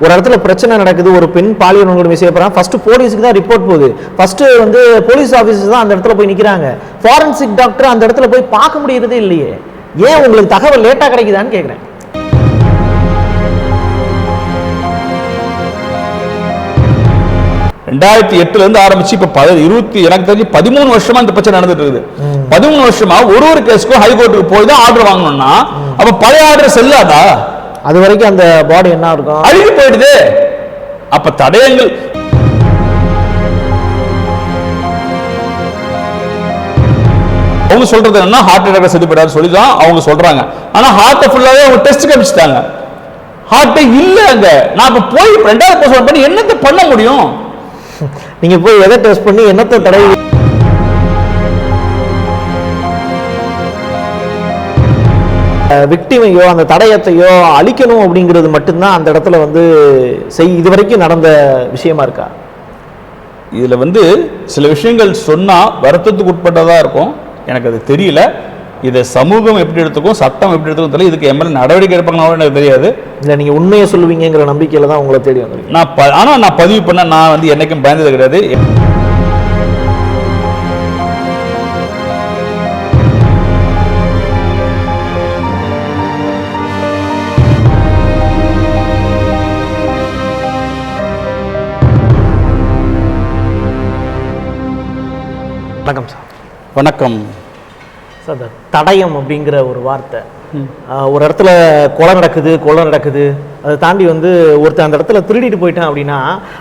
ஒரு இடத்துல பிரச்சனை நடக்குது, ஒரு பெண் பாலியல் வன்கொடுமை செய்யப்படுறாங்க, ஃபர்ஸ்ட் போலீஸுக்கு தான் ரிப்போர்ட் போகுது. ஃபர்ஸ்ட் வந்து போலீஸ் ஆஃபீஸர்ஸ் தான் அந்த இடத்துல போய் நிற்கிறாங்க. ஃபாரன்சிக் டாக்டர் அந்த இடத்துல போய் பார்க்க முடியறதே இல்லையே. ஏன் உங்களுக்கு தகவல் லேட்டாக கிடைக்குதான்னு கேட்குறேன். ஆரம்பிச்சு இப்ப எனக்கு தெரிஞ்சு 13 வருஷமா இந்த பிரச்சனை நடந்துட்டு இருக்குது. 13 வருஷமா ஒரு கேஸுக்கும் ஹைகோர்ட்டுக்கு போய் தான் ஆர்டர் வாங்கணும்னா அப்ப பழைய ஆர்டர் செல்லாதா? அது வரைக்கும் அந்த பாடி என்ன இருக்கும், அழுகி போயிடுது. அப்ப தடயங்கள் அவங்க சொல்றது என்ன, ஹார்ட் அட்டாக் செத்துப்படாது சொல்லிதான் அவங்க சொல்றாங்க. ஆனா ஹார்ட் ஃபுல்லாவே அவங்க டெஸ்ட் காமிச்சிட்டாங்க, ஹார்ட்டே இல்ல அங்க. நான் இப்ப போய் 2வது போஸ்ட்மார்ட்டம் பண்ணி என்னத்தை பண்ண முடியும்? நீங்க போய் எதை டெஸ்ட் பண்ணி என்னத்தை தடை விக்டிமையோ அந்த தடயத்தையோ அழிக்கணும் அப்படிங்கிறது மட்டும்தான் அந்த இடத்துல வந்து இது வரைக்கும் நடந்த விஷயமா இருக்கா? இதுல வந்து சில விஷயங்கள் சொன்னா வருத்தத்துக்கு உட்பட்டதா இருக்கும். எனக்கு அது தெரியல. இதை சமூகம் எப்படி எடுத்துக்கும், சட்டம் எப்படி எடுத்துக்கும் தெரியல. இதுக்கு எம்எல்ஏ நடவடிக்கை எடுப்பாங்க எனக்கு தெரியாது. இல்லை, நீங்க உண்மையை சொல்லுவீங்கிற நம்பிக்கையில தான் உங்களை தேடி வந்திருக்கீங்க. ஆனா நான் பதிவு பண்ண நான் வந்து என்னைக்கும் பயந்தது கிடையாது. வணக்கம் சார். வணக்கம் சார். தடயம் அப்படிங்கிற ஒரு வார்த்தை, ஒரு இடத்துல கொலை நடக்குது, அதை தாண்டி வந்து ஒருத்தர் அந்த இடத்துல திருடிட்டு போயிட்டான் அப்படின்னா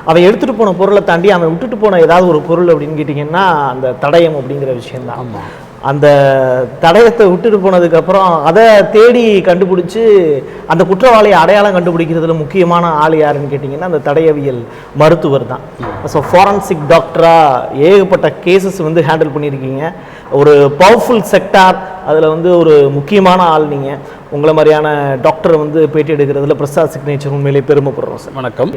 அவன் எடுத்துட்டு போன பொருளை தாண்டி அவன் விட்டுட்டு போன ஏதாவது ஒரு பொருள் அப்படின்னு கேட்டிங்கன்னா அந்த தடயம் அப்படிங்கிற விஷயம்தான். அந்த தடயத்தை விட்டுட்டு போனதுக்கப்புறம் அதை தேடி கண்டுபிடிச்சி அந்த குற்றவாளியை அடையாளம் கண்டுபிடிக்கிறதுல முக்கியமான ஆள் யாருன்னு கேட்டிங்கன்னா அந்த தடயவியல் மருத்துவர் தான். ஸோ ஃபாரன்சிக் டாக்டராக ஏகப்பட்ட கேசஸ் வந்து ஹேண்டில் பண்ணியிருக்கீங்க. ஒரு பவர்ஃபுல் செக்டார், அதில் வந்து ஒரு முக்கியமான ஆள் நீங்கள். உங்களை மாதிரியான டாக்டரை வந்து பேட்டி எடுக்கிறதுல பிரசாத் சிக்னேச்சர் உண்மையிலே பெருமைப்படுறோம் சார். வணக்கம்.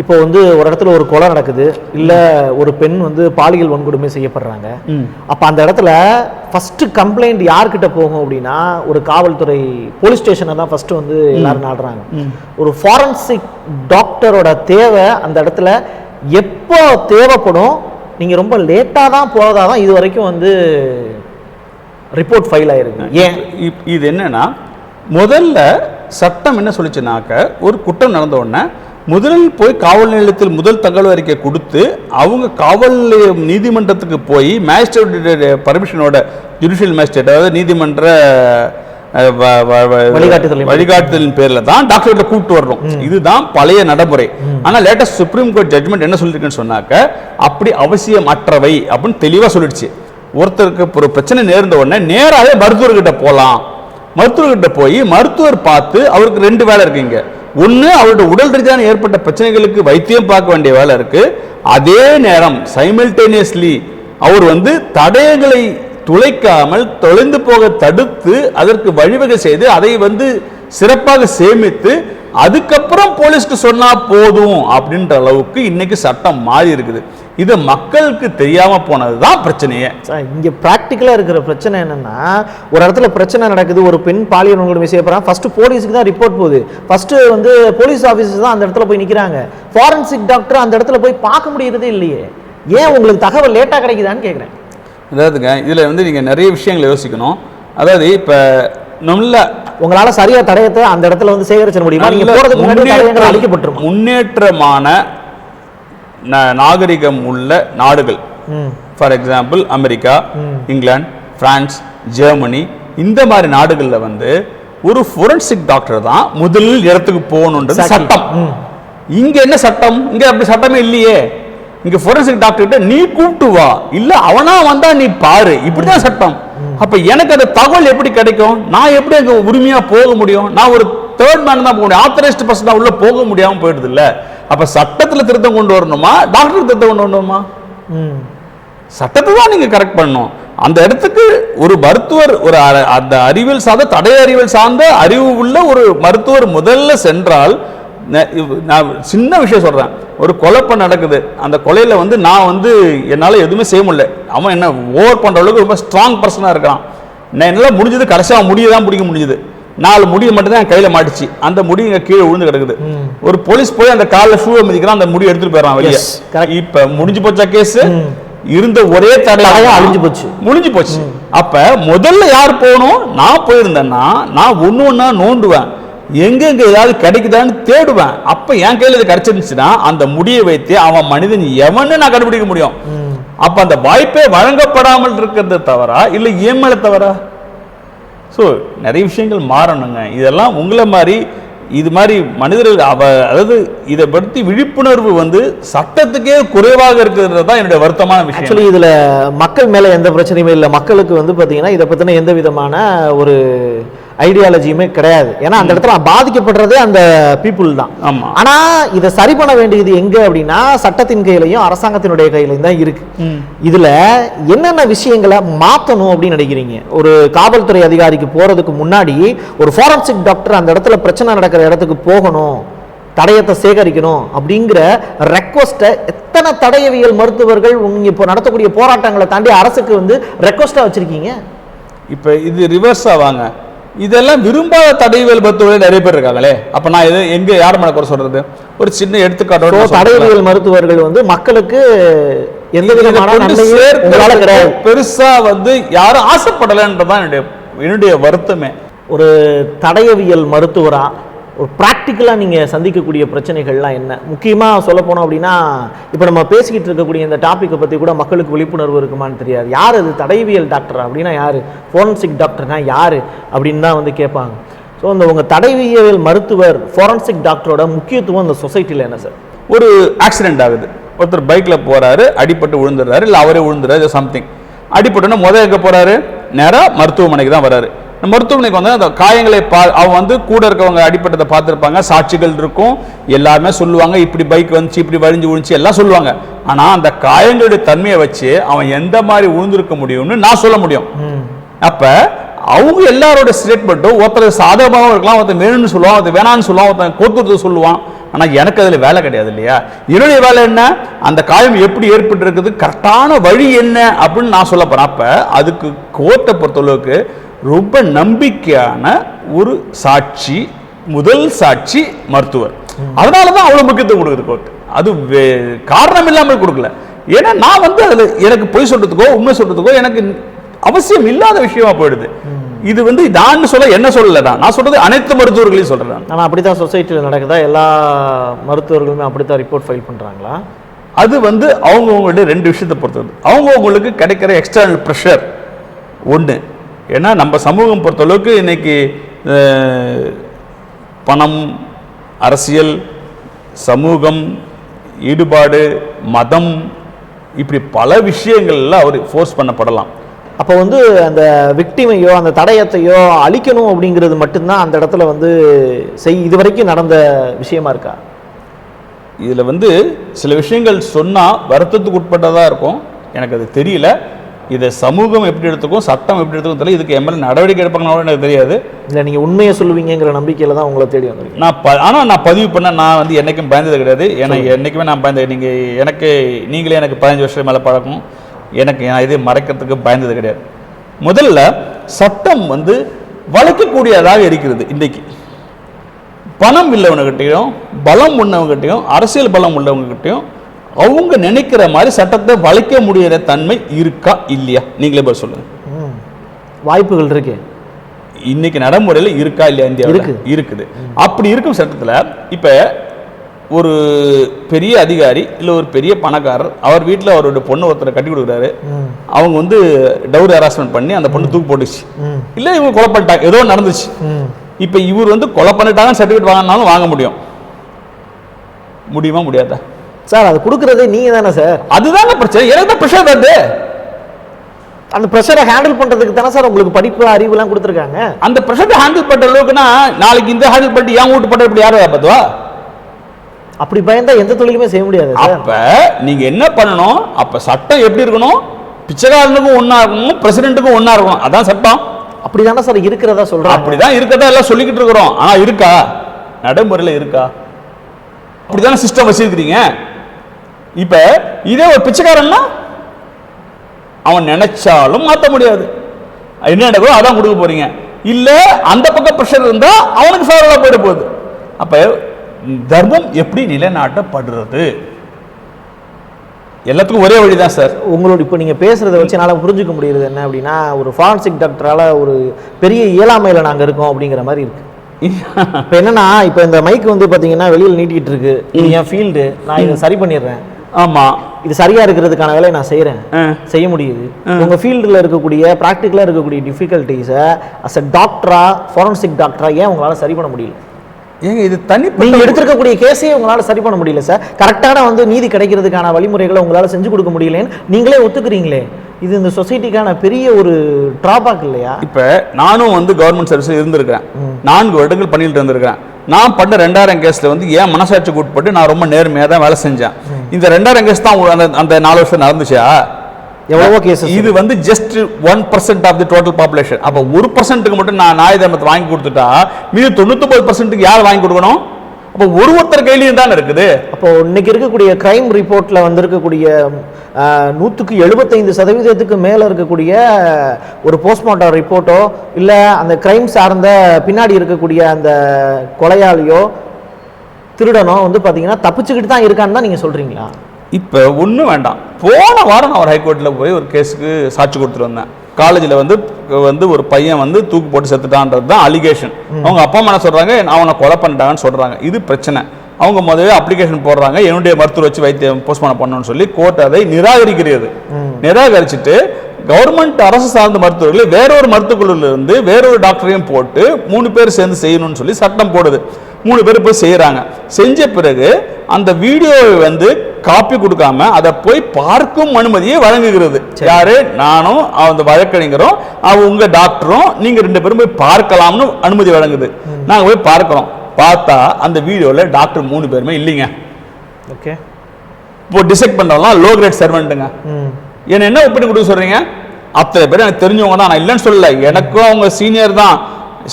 இப்போ வந்து ஒரு இடத்துல ஒரு கொலை நடக்குது, இல்லை ஒரு பெண் வந்து பாலியல் வன்கொடுமை செய்யப்படுறாங்க. அப்போ அந்த இடத்துல ஃபர்ஸ்ட் கம்ப்ளைண்ட் யார்கிட்ட போகும் அப்படின்னா ஒரு காவல்துறை போலீஸ் ஸ்டேஷனை தான் ஃபர்ஸ்ட் வந்து எல்லாரும் நாடுறாங்க. ஒரு ஃபாரன்சிக் டாக்டரோட தேவை அந்த இடத்துல எப்போ தேவைப்படும்? நீங்கள் ரொம்ப லேட்டாக தான் போகிறதா தான் இது வரைக்கும் வந்து ரிப்போர்ட் ஃபைல் ஆயிருக்கு. ஏன் இது என்னன்னா, முதல்ல சட்டம் என்ன சொல்லிச்சுனாக்க, ஒரு குற்றம் நடந்த உடனே முதலில் போய் காவல் நிலையத்தில் முதல் தகவல் அறிக்கை கொடுத்து அவங்க காவல் நீதிமன்றத்துக்கு போய் மேஜிஸ்ட்ரேட் பர்மிஷனோட, ஜுடிஷியல் மேஜிஸ்ட்ரேட் அதாவது நீதிமன்ற வழிகாட்டுதலின் பேர்ல தான் டாக்டர்கிட்ட கூப்பிட்டு வரணும். இதுதான் பழைய நடைமுறை. ஆனா லேட்டஸ்ட் சுப்ரீம் கோர்ட் ஜட்மெண்ட் என்ன சொல்லிருக்குன்னு சொன்னாக்க, அப்படி அவசியம் அற்றவை அப்படின்னு தெளிவா சொல்லிடுச்சு. ஒருத்தருக்கு ஒரு பிரச்சனை நேர்ந்த உடனே நேராகவே மருத்துவர்கிட்ட போகலாம். மருத்துவர்கிட்ட போய் மருத்துவர் பார்த்து அவருக்கு 2 வேலை இருக்குங்க. ஒன்று, அவருடைய உடல் ரீதியான ஏற்பட்ட பிரச்சனைகளுக்கு வைத்தியம் பார்க்க வேண்டிய வேலை இருக்கு. அதே நேரம் சைமல்டேனியஸ்லி அவர் வந்து தடயங்களை துளைக்காமல் தொலைந்து போக தடுத்து அதற்கு வழிவகை செய்து அதை வந்து சிறப்பாக சேமித்து அதுக்கப்புறம் போலீஸ்க்கு சொன்னா போதும் அப்படின்ற அளவுக்கு இன்னைக்கு சட்டம் மாறி இருக்குது. இது மக்களுக்கு தெரியாம போனதுதான் பிரச்சனையே. இங்க பிராக்டிக்கலா இருக்கிற பிரச்சனை என்னன்னா, ஒரு இடத்துல பிரச்சனை நடக்குது, ஒரு பெண் பாலியல் வன்கொடுமை செய்யப்படுறாங்க, ஃபர்ஸ்ட் போலீஸுக்கு தான் ரிப்போர்ட் போகுது. ஃபர்ஸ்ட் வந்து போலீஸ் ஆஃபீஸர்ஸ் தான் அந்த இடத்துல போய் நிக்கிறாங்க. ஃபாரன்சிக் டாக்டர் அந்த இடத்துல போய் பார்க்க முடியறதே இல்லையே. ஏன் உங்களுக்கு தகவல் லேட்டா கிடைக்குதான்னு கேட்குறேன். அதாவதுங்க, இதுல வந்து நீங்க நிறைய விஷயங்களை யோசிக்கணும். அதாவது இப்ப நல்ல உங்களால சரியா தடயத்தை அந்த இடத்துல வந்து சேகரிக்க முடியுமா? நீங்க போறதுக்கு முன்னாடி அழிக்கப்பட்டுரும். முன்னேற்றமான நாகரிகம் உள்ள நாடுகள், for example America, England, France, Germany, இந்த மாதிரி நாடுகள்ல வந்து ஒரு ஃபோரன்சிக் டாக்டர் தான் முதலில் இடத்துக்கு போகணுன்றது சட்டம். இங்க என்ன சட்டம்? இங்க அப்படி சட்டமே இல்லையே. இங்க ஃபோரன்சிக் டாக்டர் கிட்ட நீ கூப்பிட்டு வா, இல்ல அவனா வந்தா நீ பாரு, இப்படிதான் சட்டம். அப்ப எனக்கு அந்த தகவல் எப்படி கிடைக்கும்? நான் எப்படி அங்க உரிமையா போக முடியும்? நான் ஒரு தேர்ட் மேன் தான் போக முடியும், ஆத்தரைஸ்ட் பர்சன் உள்ள போக முடியாம போயிடுது இல்ல. அப்ப சட்டத்துல திருத்தம் கொண்டு வரணுமா, டாக்டர் திருத்தம் கொண்டு வரணுமா? சட்டத்தை தான் நீங்க கரெக்ட் பண்ணணும். அந்த இடத்துக்கு ஒரு மருத்துவர், ஒரு அந்த அறிவியல் சார்ந்த தடய அறிவியல் சார்ந்த அறிவு உள்ள ஒரு மருத்துவர் முதல்ல சென்றால், நான் சின்ன விஷயம் சொல்றேன், ஒரு கொலை நடக்குது, அந்த கொலையில வந்து நான் வந்து என்னால எதுவுமே செய்ய முடியல, அவன் என்ன ஓவர் பண்ற அளவுக்கு ரொம்ப ஸ்ட்ராங் பர்சனா இருக்கான், நான் என்னால முடிஞ்சது கடைசியாக முடியதான் பிடிக்க முடிஞ்சது, 4 முடியை மட்டும் தான் என் கையில மாட்டுச்சு, அந்த முடி இங்க கீழே விழுந்து கிடக்குது. ஒரு போலீஸ் போய் அந்த காலில் ஷூவை மிதிக்கிறான், அந்த முடி எடுத்துட்டு போயிடறான் வெளியே. இப்ப முடிஞ்சு போச்சா கேஸ்? இருந்த ஒரே தடையாக முடிஞ்சு போச்சு. அப்ப முதல்ல யார் போகணும்? நான் போயிருந்தேன்னா நான் ஒண்ணா நோண்டுவேன், எங்க ஏதாவது கிடைக்குதான்னு தேடுவேன். அப்ப என் கையில இது கிடைச்சிருந்துச்சுன்னா அந்த முடியை வைத்து அவன் மனிதன் எவன்னு நான் கண்டுபிடிக்க முடியும். அப்ப அந்த வாய்ப்பே வழங்கப்படாமல் இருக்கிறது தவறா இல்ல ஏமல தவறா? ஸோ நிறைய விஷயங்கள் மாறணுங்க. இதெல்லாம் உங்களை மாதிரி இது மாதிரி மனிதர்கள் அதாவது இதை பற்றி விழிப்புணர்வு சட்டத்துக்கே குறைவாக இருக்கிறது தான் என்னுடைய வருத்தமான விஷயம். ஆக்சுவலி இதுல மக்கள் மேல எந்த பிரச்சனையுமே இல்லை. மக்களுக்கு பாத்தீங்கன்னா இதை பத்தின எந்த விதமான ஒரு ஐடியாலஜியுமே கிடையாது. ஏன்னா அந்த இடத்துல பாதிக்கப்படுறதே அந்த பீப்புள் தான். ஆனா இதை சரி பண்ண வேண்டியது எங்க அப்படின்னா சட்டத்தின் கையிலையும் அரசாங்கத்தினுடைய கையிலையும் தான் இருக்கு. இதுல என்னென்ன விஷயங்களை மாத்தணும் அப்படின்னு நினைக்கிறீங்க? ஒரு காவல்துறை அதிகாரிக்கு போறதுக்கு முன்னாடி ஒரு ஃபாரன்சிக் டாக்டர் அந்த இடத்துல பிரச்சனை நடக்கிற இடத்துக்கு போகணும், தடயத்தை சேகரிக்கணும் அப்படிங்கிற ரெக்வஸ்ட்டை எத்தனை தடயவியல் மருத்துவர்கள் இப்போ நடத்தக்கூடிய போராட்டங்களை தாண்டி அரசுக்கு ரெக்வஸ்டா வச்சிருக்கீங்க? இப்ப இது ரிவர்ஸா வாங்க, இதெல்லாம் விரும்பாத தடயவியல் மருத்துவர்கள் நிறைய பேர் இருக்காங்களே. அப்ப நான் இது எங்க யார் மேல குறை சொல்றது? ஒரு சின்ன எடுத்துக்காட்டோட தடயவியல் மருத்துவர்கள் மக்களுக்கு எந்த விதமான நன்மையும் பெருசா யாரும் ஆசைப்படலன்றதான் என்னுடைய வருத்தமே. ஒரு தடயவியல் மருத்துவரா ஒரு ப்ராக்டிக்கலாக நீங்கள் சந்திக்கக்கூடிய பிரச்சனைகள்லாம் என்ன? முக்கியமாக சொல்ல போனோம் அப்படின்னா இப்போ நம்ம பேசிக்கிட்டு இருக்கக்கூடிய இந்த டாப்பிக்கை பற்றி கூட மக்களுக்கு விழிப்புணர்வு இருக்குமான்னு தெரியாது. யார் அது தடயவியல் டாக்டர் அப்படின்னா யார், ஃபோரன்சிக் டாக்டர்னா யார் அப்படின்னு தான் கேட்பாங்க. ஸோ இந்த உங்கள் தடயவியல் மருத்துவர் ஃபோரன்சிக் டாக்டரோட முக்கியத்துவம் இந்த சொசைட்டியில் என்ன சார்? ஒரு ஆக்சிடென்ட் ஆகுது, ஒருத்தர் பைக்கில் போகிறாரு, அடிப்பட்டு விழுந்துடுறாரு, இல்லை அவரே விழுந்துறாரு, சம்திங் அடிப்பட்டுன்னா முதல் எங்கே போகிறாரு? நேராக மருத்துவமனைக்கு தான் வராரு. மருத்துவமனைக்கு அந்த காயங்களை அவன் கூட இருக்கவங்க அடிப்பட்டதை பார்த்துருப்பாங்க, சாட்சிகள் இருக்கும், எல்லாருமே சொல்லுவாங்க இப்படி பைக் வந்துச்சு, இப்படி வழிஞ்சு விழுந்துச்சு எல்லாம் சொல்லுவாங்க. ஆனா அந்த காயங்களுடைய தன்மையை வச்சு அவன் எந்த மாதிரி விழுந்திருக்க முடியும்னு நான் சொல்ல முடியும். அப்ப அவங்க எல்லாரோட ஸ்டேட்மெண்ட்டும் ஒருத்தர் சாதகமாகவும் இருக்கலாம், ஒருத்தர் வேணும்னு சொல்லுவான், ஒருத்தர் வேணான்னு சொல்லுவான், ஒருத்தர் கோத்துறது சொல்லுவான். ஆனா எனக்கு அதுல வேலை கிடையாது இல்லையா? என்னுடைய வேலை என்ன? அந்த காயம் எப்படி ஏற்பட்டு இருக்குது, கரெக்டான வழி என்ன அப்படின்னு நான் சொல்ல போறேன். அப்ப அதுக்கு கோர்ட்டை பொறுத்தளவுக்கு ரொம்ப நம்பிக்கையான ஒரு சாட்சி, முதல் சாட்சி மருத்துவர். அதனாலதான் அவ்வளவு முக்கியத்துவம் கொடுக்குது கோர்ட். அது காரணம் இல்லாமல் கொடுக்கல. ஏன்னா நான் அதுல எனக்கு பொய் சொல்றதுக்கோ உண்மை சொல்றதுக்கோ எனக்கு அவசியம் இல்லாத விஷயமா போயிடுது. இது நான் சொல்ல என்ன சொல்லல, நான் சொல்றது அனைத்து மருத்துவர்களையும் சொல்றேன். ஆனா அப்படித்தான் சொசைட்டியில் நடக்குதா? எல்லா மருத்துவர்களுமே அப்படித்தான் ரிப்போர்ட் ஃபைல் பண்றாங்களா? அது அவங்கவுங்களுடைய 2 விஷயத்தை பொறுத்தது. அவங்கவுங்களுக்கு கிடைக்கிற எக்ஸ்டர்னல் ப்ரெஷர் ஒன்று. ஏன்னா நம்ம சமூகம் பொறுத்தளவுக்கு இன்னைக்கு பணம், அரசியல், சமூகம், ஈடுபாடு, மதம், இப்படி பல விஷயங்கள்ல அவர் ஃபோர்ஸ் பண்ணப்படலாம். அப்போ அந்த விக்டிமையோ அந்த தடயத்தையோ அழிக்கணும் அப்படிங்கிறது மட்டும்தான் அந்த இடத்துல இது வரைக்கும் நடந்த விஷயமா இருக்கா? இதுல சில விஷயங்கள் சொன்னா வருத்தத்துக்கு உட்பட்டதா இருக்கும், எனக்கு அது தெரியல. இதை சமூகம் எப்படி எடுத்துக்கும், சட்டம் எப்படி எடுத்துக்கும் தெரியல. இதுக்கு எம்எல்ஏ நடவடிக்கை எடுப்பாங்கன்னு எனக்கு தெரியாது. இல்லை நீங்கள் உண்மையை சொல்லுவீங்கிற நம்பிக்கையில் தான் உங்களை தேடி வந்திருக்கேன். ஆனால் நான் பதிவு பண்ண நான் என்றைக்கும் பயந்தது கிடையாது. எனக்கு என்றைக்குமே நான் பயந்தது, நீங்களே எனக்கு 15 வருஷம் மேலே பழக்கம், எனக்கு நான் இதை மறைக்கிறதுக்கு பயந்தது கிடையாது. முதல்ல சட்டம் வளைக்கக்கூடியதாக இருக்கிறது. இன்றைக்கு பணம் உள்ளவங்ககிட்டையும் பலம் உள்ளவங்ககிட்டையும் அரசியல் பலம் உள்ளவங்ககிட்டையும் அவங்க நினைக்கிற மாதிரி சட்டத்தை வளைக்க முடியாத தன்மை இருக்கா இல்லையா? நீங்களே பதில் சொல்லுங்க. வாய்ப்புகள் இருக்கு, இன்னைக்கு நடைமுறையில் இருக்கா இல்லையா? இந்தியாவில் இருக்குது. அப்படி இருக்கும் சட்டத்தில் இப்ப ஒரு பெரிய அதிகாரி இல்லை ஒரு பெரிய பணக்காரர் அவர் வீட்டில் அவருடைய பொண்ணு ஒருத்தரை கட்டி கொடுக்குறாரு. அவங்க டவுரி ஹராஸ்மெண்ட் பண்ணி அந்த பொண்ணு தூக்கு போட்டுச்சு, இல்லை இவங்க கொலை பண்ணிட்டாங்க, ஏதோ நடந்துச்சு. இப்ப இவர் கொலை பண்ணிட்டாங்க சர்டிஃபிகேட் வாங்கினாலும் வாங்க முடியுமா முடியாதா? சார் அது கொடுக்கறதே நீங்க தானே சார். அதுதானே பிரச்சனை. எனக்கு ப்ரெஷர் வருது. அந்த ப்ரெஷரை ஹேண்டில் பண்றதுக்கு தானே சார் உங்களுக்கு படிப்பு அறிவு எல்லாம் கொடுத்துருக்காங்க. அந்த ப்ரெஷரை ஹேண்டில் பண்ற அளவுக்குன்னா நாளைக்கு இந்த ஹேண்டில் பண்ணிட்டு ஏன் வீட்டு பண்ற இப்படி யாரும் பார்த்துவா? அப்படி பயந்தா எந்த தொழிலுமே செய்ய முடியாது. அப்ப நீங்க என்ன பண்ணணும்? அப்ப சட்டம் எப்படி இருக்கணும்? பிச்சைக்காரனுக்கும் ஒன்னா இருக்கணும், பிரசிடென்ட்டுக்கும் ஒன்னா இருக்கணும். அதான் சட்டம். அப்படிதானே சார் இருக்கிறதா சொல்றோம். அப்படிதான் இருக்கிறதா எல்லாம் சொல்லிக்கிட்டு இருக்கிறோம். ஆனா இருக்கா? நடைமுறையில் இருக்கா? அப்படிதானே சிஸ்டம் வச்சிருக்கிறீங்க. இப்ப இதே ஒரு பிச்சைக்காரன்னா அவன் நினைச்சாலும் மாற்ற முடியாது. என்ன நடக்குதோ அதான் கொடுக்க போறீங்க. இல்ல அந்த பக்கம் பிரஷர் இருந்தா அவனுக்கு ஃபேவரா போயிட போகுது. அப்ப தர்மம் எப்படி நிலைநாட்டப்படுறது? எல்லாத்துக்கும் ஒரே வழிதான் சார். உங்களோட இப்போ நீங்க பேசுறதை வச்சு என்னால் புரிஞ்சுக்க முடியுது என்ன அப்படின்னா, ஒரு ஃபாரன்சிக் டாக்டரால ஒரு பெரிய இயலாமையில நாங்க இருக்கோம் அப்படிங்கிற மாதிரி இருக்கு. இப்போ என்னன்னா, இப்போ இந்த மைக் வந்து பாத்தீங்கன்னா வெளியில் நீட்டிக்கிட்டு இருக்கு, இது என் ஃபீல்டு, நான் இதை சரி பண்ணிடுறேன். ஆமா, இது சரியா இருக்கிறதுக்கான வேலையை நான் செய்ய முடியுது. உங்க ஃபீல்டுல இருக்கக்கூடிய ப்ராக்டிக்கலா இருக்கக்கூடிய டிஃபிகல்ட்டிஸை அஸ் அ டாக்டரா, ஃபாரன்சிக் டாக்டரா ஏன் உங்களால சரி பண்ண முடியல? ஏங்க இது தனி நீங்க எடுத்திருக்கக்கூடிய கேஸையே உங்களால சரி பண்ண முடியல சார். கரெக்டான வந்து நீதி கிடைக்கிறதுக்கான வழிமுறைகளை உங்களால செஞ்சு கொடுக்க முடியலன்னு நீங்களே ஒத்துக்கிறீங்களே. இது இந்த சொசைட்டிக்கான பெரிய ஒரு டிராபேக் இல்லையா? இப்ப நானும் வந்து கவர்மெண்ட் சர்வீஸ் இருந்திருக்கிறேன், 4 வருடங்கள் பண்ணிட்டு இருந்திருக்கிறேன். நான் பண்ண 2000 கேஸ்ல வந்து ஏன் மனசாட்சிக்கு உட்பட்டு நான் ரொம்ப நேர்மையா தான் வேலை செஞ்சேன். இந்த 2000 கேஸ் தான் அந்த 4 வருஷம் நடந்துச்சா? எவ்வளவோ கேஸ். இது வந்து just 1% of the total population. அப்ப 1%க்கு மட்டும் நான் நியாய தர்மத்தை வாங்கி கொடுத்துட்டா மீது 99%க்கு யார் வாங்கி கொடுக்கணும்? அப்போ ஒருத்தர் கையிலையும் தான் இருக்குது. அப்போ இன்னைக்கு இருக்கக்கூடிய கிரைம் ரிப்போர்ட்ல வந்திருக்கக்கூடிய 175% மேல இருக்கக்கூடிய ஒரு போஸ்ட்மார்ட்டம் ரிப்போர்ட்டோ இல்ல அந்த கிரைம் சார்ந்த பின்னாடி இருக்கக்கூடிய அந்த கொலையாளியோ திருடனோ வந்து பாத்தீங்கன்னா தப்பிச்சுக்கிட்டு தான் இருக்கான்னு தான் நீங்க சொல்றீங்களா? இப்போ ஒன்றும் வேண்டாம். போன வாரம் நான் ஒரு ஹைகோர்ட்டில் போய் ஒரு கேஸுக்கு சாட்சி கொடுத்துட்டு வந்தேன். காலேஜில் வந்து ஒரு பையன் வந்து தூக்கு போட்டு செத்துட்டான்றது தான் அலிகேஷன். அவங்க அப்பா அம்மா என்ன சொல்கிறாங்க, அவனை கொலை பண்ணிட்டாங்கன்னு சொல்கிறாங்க. இது பிரச்சனை. அவங்க முதல்ல அப்ளிகேஷன் போடுறாங்க, என்னுடைய மருத்துவர் வச்சு வைத்தியம் போஸ்ட்மார்ட்டம் பண்ணணும்னு சொல்லி கோர்ட் அதை நிராகரிக்கிறது. நிராகரிச்சுட்டு கவர்மெண்ட் அரசு சார்ந்த மருத்துவர்களை வேறொரு மருத்துவக்குழுல இருந்து வேறொரு டாக்டரையும் போட்டு 3 பேர் சேர்ந்து செய்யணும்னு சொல்லி சட்டம் போடுது. 3 பேர் போய் செய்யறாங்க. செஞ்ச பிறகு அந்த வீடியோவை வந்து காப்பி கொடுக்காம அதை போய் பார்க்கும் அனுமதியை வழங்குகிறது. யாரு? நானும் அந்த வழக்கறிஞரும் உங்க டாக்டரும் நீங்க 2 பேரும் போய் பார்க்கலாம்னு அனுமதி வழங்குது. நாங்க போய் பார்க்கிறோம். பார்த்தா அந்த வீடியோல டாக்டர் 3 பேருமே இல்லைங்க. ஓகே. இப்போ டிசெக்ட் பண்றவங்க லோ கிரேட் சர்வெண்ட்டுங்க. என்ன ஒப்பீடு கொடுக்க சொல்றீங்க? அத்தனை பேர் எனக்கு தெரிஞ்சவங்க தான், நான் இல்லைன்னு சொல்லல. எனக்கும் அவங்க சீனியர் தான்.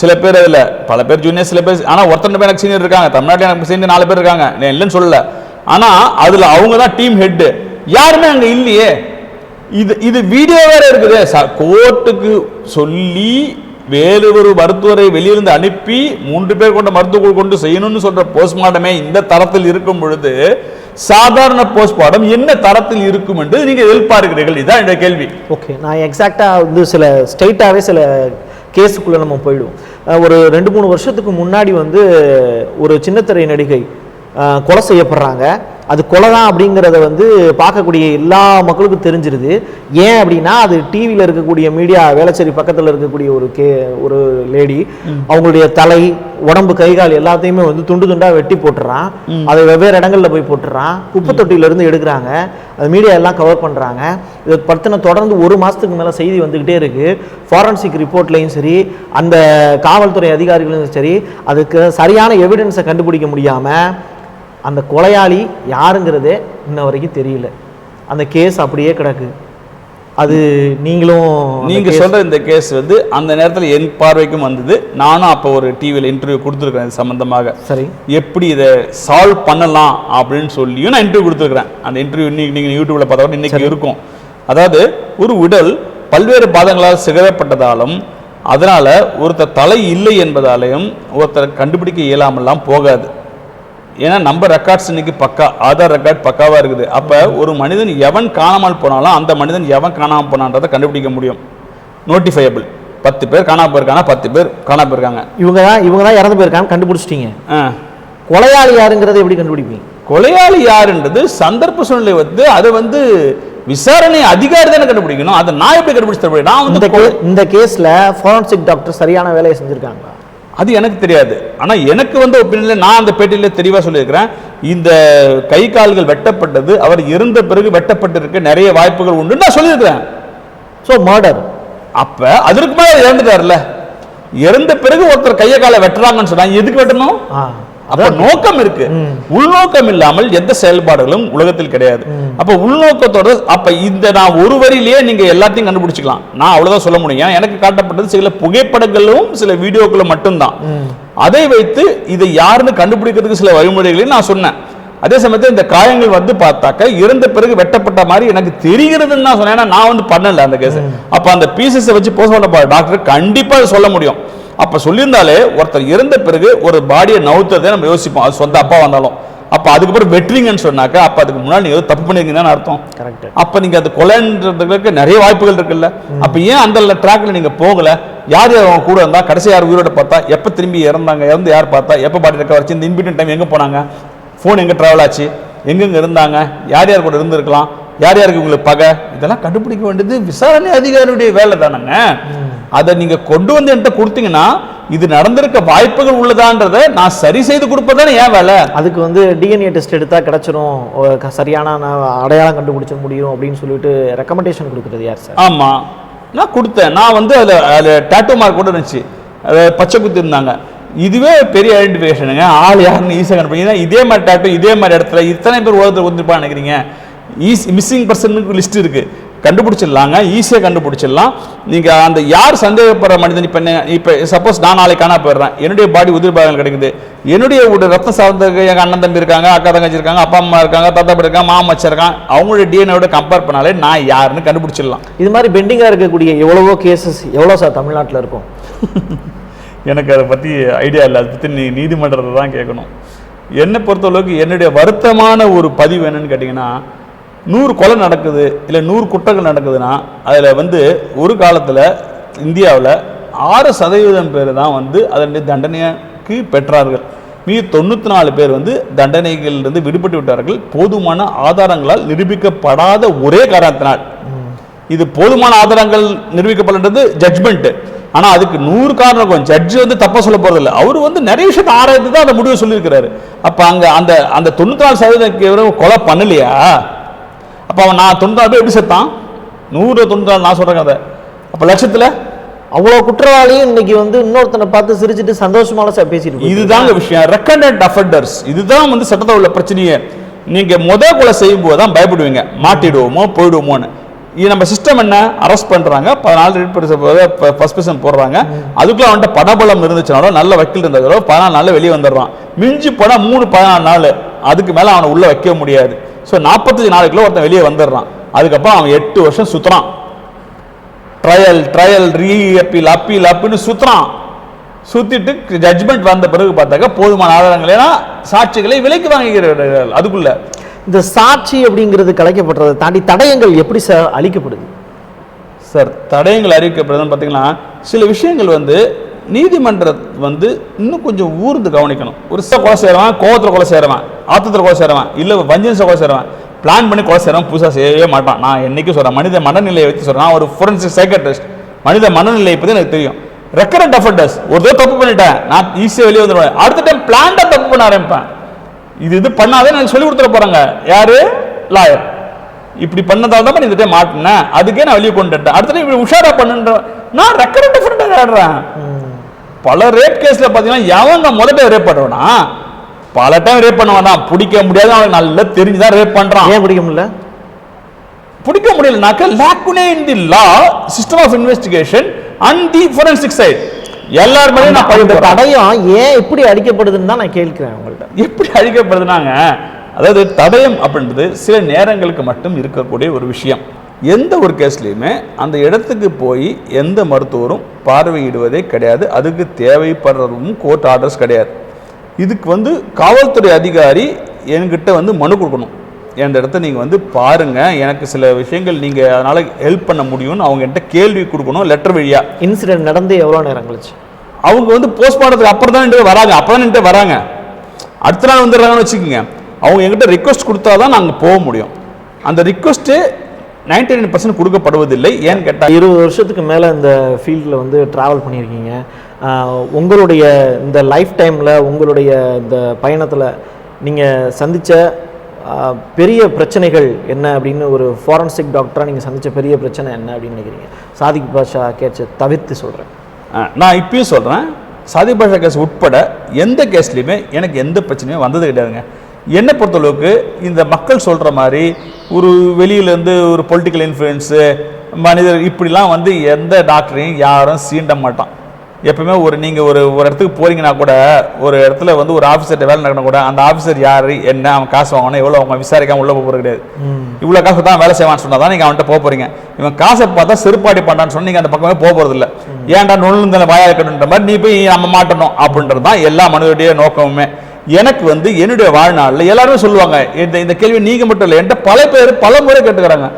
சில பேர் அதில் பல பேர் ஜூனியர், சில பேர், ஆனால் ஒருத்தர் பேர் எனக்கு சீனியர் இருக்காங்க. தமிழ்நாட்டில் எனக்கு சீனியர் 4 பேர் இருக்காங்க, நான் இல்லைன்னு சொல்லல. ஆனால் அதில் அவங்க தான் டீம் ஹெட். யாருமே அங்கே இல்லையே. இது வீடியோ வேற இருக்குது. கோர்ட்டுக்கு சொல்லி வேறொரு மருத்துவரை வெளியிருந்து அனுப்பி 3 பேர் கொண்ட மருத்துவ கொண்டு செய்யணும்னு சொல்ற போஸ்ட்மார்ட்டமே இந்த தரத்தில் இருக்கும் பொழுது சாதாரண போஸ்ட்மார்ட்டம் என்ன தரத்தில் இருக்கும் என்று நீங்க எதிர்பார்க்கிறீர்கள்? இதுதான் என்னுடைய கேள்வி. ஓகே, நான் எக்ஸாக்டா வந்து சில ஸ்ட்ரெயிட்டாவே சில கேஸுக்குள்ள நம்ம போயிடுவோம். ஒரு 2-3 வருஷத்துக்கு முன்னாடி வந்து ஒரு சின்னத்திரை நடிகை கொலை செய்யப்படுறாங்க. அது கொலை தான் அப்படிங்கிறத வந்து பார்க்கக்கூடிய எல்லா மக்களுக்கும் தெரிஞ்சிருது. ஏன் அப்படின்னா அது டிவியில் இருக்கக்கூடிய மீடியா வேளச்சேரி பக்கத்தில் இருக்கக்கூடிய ஒரு லேடி அவங்களுடைய தலை, உடம்பு, கைகால் எல்லாத்தையுமே வந்து துண்டு துண்டா வெட்டி போட்டுறான். அதை வெவ்வேறு இடங்கள்ல போய் போட்டுறான். குப்பை தொட்டியிலிருந்து எடுக்கிறாங்க. அது மீடியா எல்லாம் கவர் பண்றாங்க. இதை பற்றின தொடர்ந்து 1 மாசத்துக்கு மேல செய்தி வந்துகிட்டே இருக்கு. ஃபாரன்சிக் ரிப்போர்ட்லையும் சரி, அந்த காவல்துறை அதிகாரிகளும் சரி, அதுக்கு சரியான எவிடன்ஸை கண்டுபிடிக்க முடியாம அந்த கொலையாளி யாருங்கிறதே இன்ன வரைக்கும் தெரியல. அந்த கேஸ் அப்படியே கிடக்கு. அது நீங்க சொல்ற இந்த கேஸ் வந்து அந்த நேரத்தில் என் பார்வைக்கும் வந்தது. நானும் அப்போ ஒரு டிவியில் இன்டர்வியூ கொடுத்துருக்கேன் இது சம்பந்தமாக. சரி, எப்படி இதை சால்வ் பண்ணலாம் அப்படின்னு சொல்லியும் நான் இன்டர்வியூ கொடுத்துருக்கிறேன். அந்த இன்டர்வியூ இன்னைக்கு நீங்க யூடியூப்ல பார்த்தா இன்னைக்கு இருக்கும். அதாவது ஒரு உடல் பல்வேறு பாதங்களால் சிகரப்பட்டதாலும் அதனால ஒருத்தர் தலை இல்லை என்பதாலையும் ஒருத்தர் கண்டுபிடிக்க இயலாமல்லாம் போகாது. ஏன்னா நம்ம ரெக்கார்ட்ஸ் இன்னைக்கு பக்கா, ஆதார் ரெக்கார்ட் பக்காவா இருக்குது. அப்ப ஒரு மனிதன் எவன் காணாமல் போனாலும் அந்த மனிதன் எவன் காணாமல் போனான்றதை கண்டுபிடிக்க முடியும். நோட்டிஃபையபிள். 10 பேர் காணாம போயிருக்காங்க, 10 பேர் காணாம போயிருக்காங்க, இவங்க தான் இறந்து போயிருக்காங்க கண்டுபிடிச்சிட்டீங்க. கொலையாளி யாருங்கிறத எப்படி கண்டுபிடிப்பீங்க? கொலையாளி யாருன்றது சந்தர்ப்ப சூழ்நிலை வந்து அது வந்து விசாரணை அதிகாரி தானே கண்டுபிடிக்கணும். அதை நான் எப்படி கண்டுபிடிச்சு? நான் வந்து இந்த கேஸ்ல ஃபாரன்சிக் டாக்டர் சரியான வேலையை செஞ்சிருக்காங்களா அது எனக்கு தெரியாது. ஆனா எனக்கு வந்து ஒப்பீனியன்ல நான் அந்த பேட்டியில தெளிவா சொல்லியிருக்கிறேன். இந்த கை கால்கள் வெட்டப்பட்டது அவர் இறந்த பிறகு வெட்டப்பட்டிருக்க நிறைய வாய்ப்புகள் உண்டு நான் சொல்லியிருக்கிறேன். So murder. அப்ப அதற்கு மேல இறந்துட்டார்ல, இறந்த பிறகு ஒருத்தர் கையை காலை வெட்டுறாங்கன்னு சொன்னாங்க. எதுக்கு வெட்டணும்? அப்ப நோக்கம் இருக்கு. உள்நோக்கம் இல்லாமல் எந்த செயல்பாடுகளும் உலகத்தில் கிடையாது. அப்ப உள்நோக்கத்தோட அப்ப இந்த நான் ஒரு வரியிலேயே நீங்க எல்லாத்தையும் கண்டுபிடிச்சிக்கலாம். நான் அவ்வளவுதான் சொல்ல முடியும். எனக்கு காட்டப்பட்டது சில புகைப்படங்களும் சில வீடியோக்களும் மட்டும்தான். அதை வைத்து இதை யாருன்னு கண்டுபிடிக்கிறதுக்கு சில வழிமுறைகளையும் நான் சொன்னேன். அதே சமயத்தில் இந்த காயங்கள் வந்து பார்த்தாக்க இறந்த பிறகு வெட்டப்பட்ட மாதிரி எனக்கு தெரிகிறதுன்னு நான் சொன்னேன். நான் வந்து பண்ணல அந்த கேஸ். அப்ப அந்த பீசஸை வச்சு போஸ்ட்மார்ட்டம் டாக்டர் கண்டிப்பா சொல்ல முடியும். அப்ப சொல்லியிருந்தாலே ஒருத்தர் இறந்த பிறகு ஒரு பாடியை நவுத்ததே நம்ம யோசிப்போம், அது சொந்த அப்பா வந்தாலும். அப்ப அதுக்கப்புறம் வெட்டுறீங்கன்னு சொன்னாக்கா அப்ப அதுக்கு முன்னாடி நீங்க ஏதோ தப்பு பண்ணிருக்கீங்கன்னு அர்த்தம். கரெக்ட். அப்ப நீங்க அது கொலைன்றதுக்கு நிறைய வாய்ப்புகள் இருக்குல்ல. அப்ப ஏன் அந்த ட்ராக்ல நீங்க போகல? யார் யார் அவங்க கூட இருந்தா, கடைசி யார் உயிரோட பார்த்தா, எப்ப திரும்பி இறந்தாங்க, இறந்து யார் பார்த்தா, எப்ப பாடி ரெக்கவர் ஆச்சு, இந்த இன்பிட்வீன் டைம் எங்க போனாங்க, போன் எங்க டிராவல் ஆச்சு, எங்கெங்க இருந்தாங்க, யார் யார் கூட இருந்திருக்கலாம், யார் யாருக்கு உங்களுக்கு பகை, இதெல்லாம் கண்டுபிடிக்க வேண்டியது விசாரணை அதிகாரியுடைய வேலை தானங்க. அதை நீங்க கொண்டு வந்து என்கிட்ட கொடுத்தீங்கன்னா இது நடந்திருக்க வாய்ப்புகள் உள்ளதான்றதை நான் சரி செய்து கொடுப்பதானே ஏன் வேலை. அதுக்கு வந்து டிஎன்ஏ டெஸ்ட் எடுத்தா கிடைச்சிரும், சரியான அடையாளம் கண்டுபிடிச்ச முடியும் அப்படின்னு சொல்லிட்டு ரெக்கமெண்டேஷன் கொடுக்குறது யார் சார்? ஆமா, நான் கொடுத்தேன். நான் வந்து அதில் டேட்டூ மார்க் கூட இருந்துச்சு, அதை பச்சை குத்தி இருந்தாங்க. இதுவே பெரிய ஐடென்டிஃபிகேஷனுங்க. ஆள் யாருன்னு ஈஸியாக கண்டுபிடிங்க. இதே மாதிரி டேட்டூ இதே மாதிரி இடத்துல இத்தனை பேர் உலகத்தில் வந்துருப்பான்னு நினைக்கிறீங்க? மிஸ்ஸிங் பர்சனுக்கு லிஸ்ட் இருக்கு, கண்டுபிடிச்சிடலாங்க, ஈஸியாக கண்டுபிடிச்சிடலாம். நீங்கள் அந்த யார் சந்தேகப்படுற மனிதன், இப்போ சப்போஸ் நான் நாளைக்கு காணா போயிடுறேன், என்னுடைய பாடி உதிரி பாகங்கள் கிடைக்குது, என்னுடைய ரத்தம் சார்ந்த எங்கள் அண்ணன் தம்பி இருக்காங்க, அக்கா தங்கச்சி இருக்காங்க, அப்பா அம்மா இருக்காங்க, தாத்தா இருக்காங்க, மாமா மச்சான் இருக்காங்க, அவங்களுடைய டிஎன்ஏவோட கம்பேர் பண்ணாலே நான் யாருன்னு கண்டுபிடிச்சிடலாம். இது மாதிரி பெண்டிங்காக இருக்கக்கூடிய எவ்வளவோ கேசஸ் எவ்வளோ சார் தமிழ்நாட்டில் இருக்கும்? எனக்கு அதை பற்றி ஐடியா இல்லை, அதை பற்றி நீதிமன்றத்தை தான் கேட்கணும். என்னை பொறுத்தளவுக்கு என்னுடைய வருத்தமான ஒரு பதிவு என்னன்னு கேட்டிங்கன்னா, 100 கொலை நடக்குது இல்லை 100 குற்றங்கள் நடக்குதுன்னா அதில் வந்து ஒரு காலத்தில் இந்தியாவில் 6% பேர் தான் வந்து அதனுடைய தண்டனைக்கு பெற்றார்கள். மீது 94 பேர் வந்து தண்டனைகளிலிருந்து விடுபட்டு விட்டார்கள், போதுமான ஆதாரங்களால் நிரூபிக்கப்படாத ஒரே காரணத்தினால். இது போதுமான ஆதாரங்கள் நிரூபிக்கப்பட்டது ஜட்ஜ்மெண்ட். ஆனால் அதுக்கு 100 காரணம் இருக்கும். ஜட்ஜ் வந்து தப்பா சொல்ல போறதில்லை, அவர் வந்து நிறைய விஷயத்தை ஆராய்ந்து தான் அந்த முடிவை சொல்லியிருக்கிறாரு. அப்போ அங்கே அந்த அந்த 94% கொலை பண்ணலையா? அப்போ அவன் நான் 94 பேர் எப்படி செத்தான்? 194 நான் சொல்றேன் கதை. அப்போ லட்சத்தில் அவ்வளோ குற்றவாளியும் இன்னைக்கு வந்து இன்னொருத்தனை பார்த்து சிரிச்சுட்டு சந்தோஷமான பேசிட்டு, இதுதாங்க விஷயம். ரெக்கண்டட் அஃபெண்டர்ஸ், இதுதான் வந்து சட்டத்தில் உள்ள பிரச்சனையே. நீங்க கொலை செய்யும் போது தான் பயப்படுவீங்க, மாட்டிடுவோமோ போயிடுவோமோன்னு. இது நம்ம சிஸ்டம் என்ன, அரெஸ்ட் பண்றாங்க, 14 ஃபர்ஸ்ட் பர்சன் போடுறாங்க, அதுக்குள்ள அவன்கிட்ட பணபலம் இருந்துச்சுனாலோ நல்ல வக்கீல் இருந்தாலோ 14 நாள்ல வெளியே வந்துடுறான். மிஞ்சி போனா 3-14 நாள், அதுக்கு மேல அவனை உள்ள வைக்க முடியாது. ஸோ 45 நாளுக்குள்ள ஒருத்தன் வெளியே வந்துடுறான். அதுக்கப்புறம் அவன் 8 வருஷம் சுத்துறான், ட்ரையல் ரீஅப்பீல் அப்பீல்னு சுத்துறான். சுத்திட்டு ஜட்ஜ்மெண்ட் வந்த பிறகு பார்த்தாக்க போதுமான ஆதாரங்கள், ஏன்னா சாட்சிகளை விலைக்கு வாங்கிக்கிறார்கள். அதுக்குள்ள இந்த சாட்சி அப்படிங்கிறது கலைக்கப்படுறதை தாண்டி தடயங்கள் எப்படி சார் அளிக்கப்படுது? சார் தடயங்கள் அறிவிக்கப்படுதுன்னு பார்த்தீங்கன்னா சில விஷயங்கள் வந்து நீதிமன்றம் வந்து இன்னும் கொஞ்சம் ஊர்ந்து கவனிக்கணும். ஒரு கொலை செய்கிறவன் கோவத்தில் கொலை செய்கிறவன், ஆத்தத்தில் கொலை செய்கிறவன், இல்லை வஞ்சன்ஸை கொலை செய்கிறவன், பிளான் பண்ணி கொலை செய்கிறவன் புதுசாக செய்யவே மாட்டான். நான் என்னைக்கும் சொல்கிறேன், மனித மனநிலையை வச்சு சொல்கிறேன். நான் ஒரு ஃபோரன்சிக் சைக்காட்ரிஸ்ட், மனித மனநிலையை பற்றி எனக்கு தெரியும். ரெக்கரண்ட் அஃபெண்டர்ஸ், ஒரு தடவை தப்பு பண்ணிட்டேன், நான் ஈஸியாக வெளியே வந்துடுவேன், அடுத்த டைம் பிளான்டாக தப்பு பண்ண ஆரம்பிப்பேன். இது பண்ணாதே எனக்கு சொல்லி கொடுத்துட போறாங்க. யாரு? லாயர். இப்படி பண்ணதால தான் இந்த டைம் மாட்டினேன், அதுக்கே நான் வெளியே கொண்டுட்டேன், அடுத்த டைம் இப்படி உஷாரா பண்ணுன்ற. நான் ரெக்கரண்ட் அஃபெண்டர் ஆடுறேன். பல ரேப் கேஸ்ல பாத்தீங்கன்னா எவங்க முதல்ல ரேப் பண்ணுவானா, பல டைம் ரேப் பண்ணுவானா, பிடிக்க முடியாது, அவனுக்கு நல்லா தெரிஞ்சுதான் ரேப் பண்றான். ஏன் பிடிக்க முடியல? பிடிக்க முடியலனாக்க லாக்குனே in the law, system of investigation and the forensic side. எல்லாருமே நான் தடயம் ஏன் எப்படி அடிக்கப்படுதுன்னு தான் நான் கேட்கிறேன் உங்கள்கிட்ட. எப்படி அழிக்கப்படுதுனாங்க, அதாவது தடயம் அப்படின்றது சில நேரங்களுக்கு மட்டும் இருக்கக்கூடிய ஒரு விஷயம். எந்த ஒரு கேஸ்லையுமே அந்த இடத்துக்கு போய் எந்த மருத்துவரும் பார்வையிடுவதே கிடையாது, அதுக்கு தேவைப்படுறதும் கோர்ட் ஆர்டர்ஸ் கிடையாது. இதுக்கு வந்து காவல்துறை அதிகாரி என்கிட்ட வந்து மனு கொடுக்கணும், அந்த இடத்த நீங்கள் வந்து பாருங்கள், எனக்கு சில விஷயங்கள் நீங்கள் அதனால் ஹெல்ப் பண்ண முடியும்னு அவங்க என்கிட்ட கேள்வி கொடுக்கணும் லெட்டர் வழியாக. இன்சிடென்ட் நடந்து எவ்வளோ நேரம் கழிச்சு? அவங்க வந்து போஸ்ட்மார்ட்டத்துக்கு அப்புறம் தான் வராங்க, அப்போ தான் வராங்க, அடுத்த நாள் வந்துடுறாங்கன்னு வச்சுக்கோங்க. அவங்க எங்கிட்ட ரிக்வஸ்ட் கொடுத்தா தான் நாங்கள் போக முடியும். அந்த ரிக்வஸ்ட்டு 99% கொடுக்கப்படுவதில்லை. ஏன்னு கேட்டால் 20 வருஷத்துக்கு மேலே இந்த ஃபீல்டில் வந்து ட்ராவல் பண்ணியிருக்கீங்க. உங்களுடைய இந்த லைஃப் டைமில், உங்களுடைய இந்த பயணத்தில் நீங்கள் சந்தித்த பெரிய பிரச்சனைகள் என்ன அப்படின்னு, ஒரு ஃபாரன்சிக் டாக்டராக நீங்கள் சந்தித்த பெரிய பிரச்சனை என்ன அப்படின்னு நினைக்கிறீங்க? சாதிக் பாஷா கேஸை தவிர்த்து சொல்கிறேன். நான் இப்பயும் சொல்கிறேன், சாதிக் பாஷா கேஸ் உட்பட எந்த கேஸ்லையுமே எனக்கு எந்த பிரச்சனையும் வந்தது கிடையாதுங்க. என்னை பொறுத்தளவுக்கு இந்த மக்கள் சொல்கிற மாதிரி ஒரு வெளியிலேருந்து ஒரு பொலிட்டிக்கல் இன்ஃப்ளூயன்ஸு மனிதர் இப்படிலாம் வந்து எந்த டாக்டரையும் யாரும் சீண்ட மாட்டான். எப்பவுமே நீங்க ஒரு இடத்துக்கு போறீங்கன்னா கூட ஒரு இடத்துல வந்து ஒரு ஆஃபீஸர்கிட்ட வேலை நடக்கணும் கூட அந்த ஆஃபீஸர் யாரு என்ன அவன் காசு வாங்கணும் எவ்வளவு அவங்க விசாரிக்காம உள்ள போறது கிடையாது. இவ்வளவு காசு தான் வேலை செய்வான்னு சொன்னாதான் நீங்க அவன்கிட்ட போக போறீங்க. இவன் காசை பார்த்தா செருப்பாடி பண்ணான்னு சொன்னா நீங்க அந்த பக்கமே போக போறது இல்லை. ஏன்டா நொழுந்த வாயா இருக்கணுன்ற மாதிரி நீ போய் நம்ம மாட்டணும் அப்படின்றது தான் எல்லா மனிதனுடைய நோக்கமுமே. எனக்கு வந்து என்னுடைய வாழ்நாளில் எல்லாருமே சொல்லுவாங்க இந்த கேள்வி நீங்க மட்டும் இல்லை, என்கிட்ட பல பேர் பல முறை கேட்டுக்கிறாங்க.